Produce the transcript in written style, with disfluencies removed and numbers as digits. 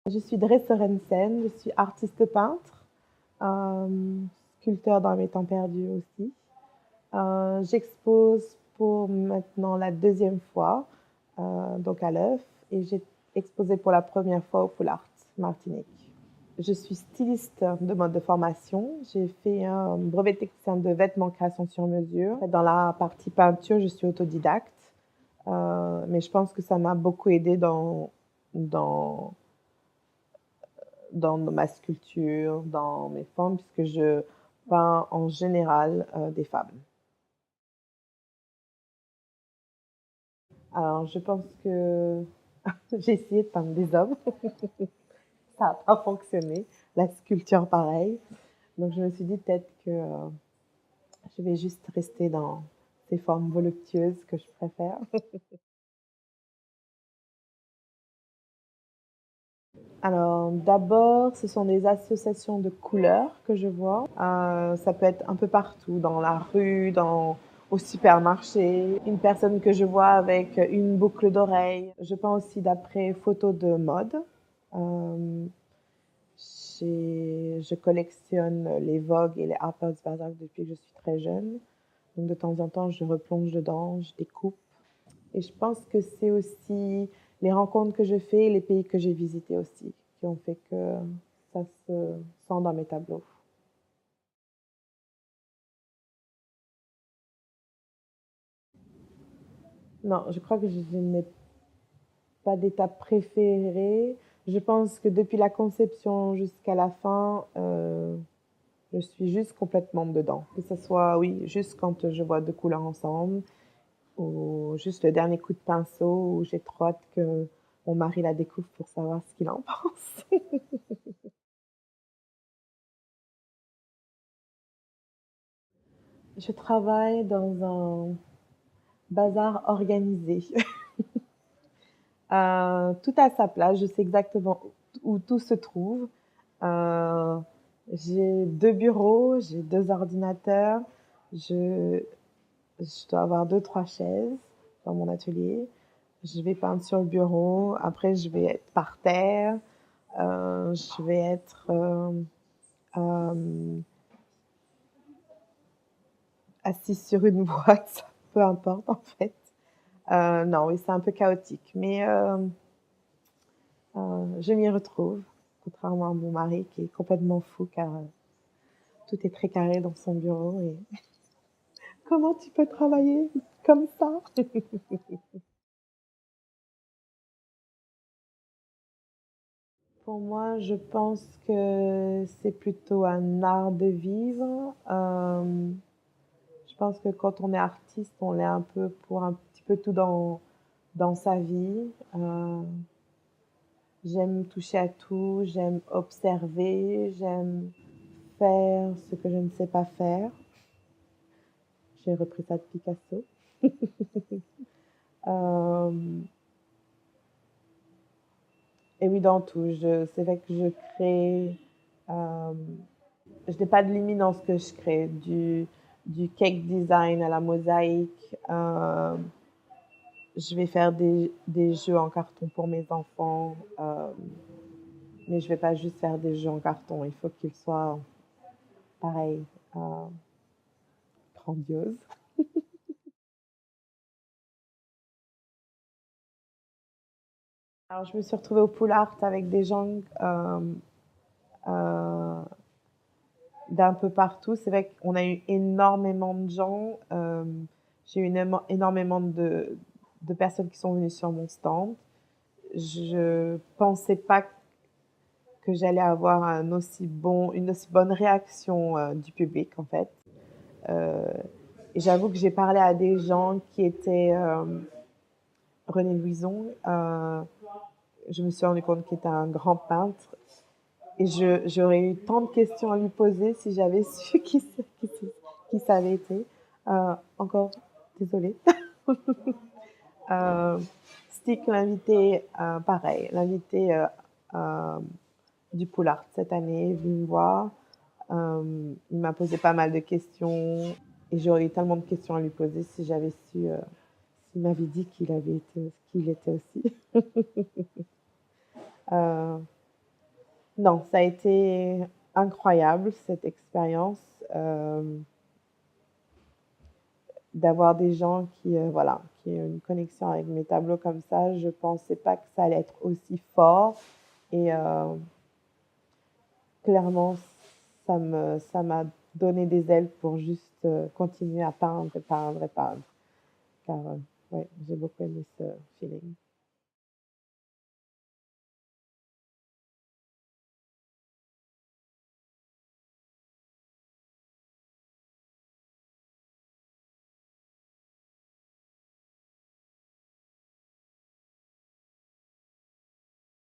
Je suis dresseuse scène, je suis artiste peintre, sculpteur dans mes temps perdus aussi. J'expose pour maintenant la deuxième fois, donc à l'œuf, et j'ai exposé pour la première fois au Pool Art Martinique. Je suis styliste de mode de formation. J'ai fait un brevet technicien de vêtements création sur mesure. Dans la partie peinture, je suis autodidacte, mais je pense que ça m'a beaucoup aidé dans dans ma sculpture, dans mes formes, puisque je peins en général des femmes. Alors, je pense que j'ai essayé de peindre des hommes. Ça n'a pas fonctionné. La sculpture, pareil. Donc, je me suis dit peut-être que je vais juste rester dans ces formes voluptueuses que je préfère. Alors, d'abord, ce sont des associations de couleurs que je vois. Ça peut être un peu partout, dans la rue, au supermarché. Une personne que je vois avec une boucle d'oreille. Je peins aussi d'après photos de mode. Euh, je collectionne les Vogue et les Harper's Bazaar depuis que je suis très jeune. Donc, de temps en temps, je replonge dedans, je découpe. Et je pense que c'est aussi les rencontres que je fais et les pays que j'ai visités aussi qui ont fait que ça se sent dans mes tableaux. Non, je crois que je n'ai pas d'étape préférée. Je pense que depuis la conception jusqu'à la fin, je suis juste complètement dedans. Que ce soit, oui, juste quand je vois deux couleurs ensemble, ou juste le dernier coup de pinceau où j'ai trop hâte que mon mari la découvre pour savoir ce qu'il en pense. Je travaille dans un bazar organisé. Tout à sa place, je sais exactement où tout se trouve. Euh, j'ai deux bureaux, j'ai deux ordinateurs, je, je dois avoir deux, trois chaises dans mon atelier. Je vais peindre sur le bureau, après je vais être par terre, je vais être euh, assise sur une boîte, peu importe en fait. Non, oui, c'est un peu chaotique, mais je m'y retrouve, contrairement à mon mari qui est complètement fou car tout est très carré dans son bureau et comment tu peux travailler comme ça? Pour moi, je pense que c'est plutôt un art de vivre. Je pense que quand on est artiste, on l'est un peu pour un petit peu tout dans sa vie. J'aime toucher à tout, j'aime observer, j'aime faire ce que je ne sais pas faire. J'ai repris ça de Picasso. Euh, et oui, dans tout. C'est vrai que je crée. Euh, je n'ai pas de limite dans ce que je crée. Du cake design à la mosaïque. Je vais faire des jeux en carton pour mes enfants. Mais je ne vais pas juste faire des jeux en carton. Il faut qu'ils soient pareil, grandioses. Alors, je me suis retrouvée au Pool Art avec des gens euh, d'un peu partout. C'est vrai qu'on a eu énormément de gens. J'ai eu énormément de personnes qui sont venues sur mon stand. Je pensais pas que j'allais avoir une aussi bonne réaction du public en fait. Euh, et j'avoue que j'ai parlé à des gens qui étaient René Louison. Je me suis rendu compte qu'il était un grand peintre. Et j'aurais eu tant de questions à lui poser si j'avais su qui ça avait été. Encore, désolée. euh, Stick, l'invité, pareil, l'invité euh, du Pool Art cette année est venu me voir. Il m'a posé pas mal de questions et j'aurais eu tellement de questions à lui poser si j'avais su, s'il m'avait dit qu'il avait été, qu'il était aussi. Non, ça a été incroyable cette expérience, hem, d'avoir des gens qui, voilà, qui ont une connexion avec mes tableaux comme ça. Je pensais pas que ça allait être aussi fort et clairement, ça m'a donné des ailes pour juste, continuer à peindre et peindre et peindre car, ouais, j'ai beaucoup aimé ce feeling.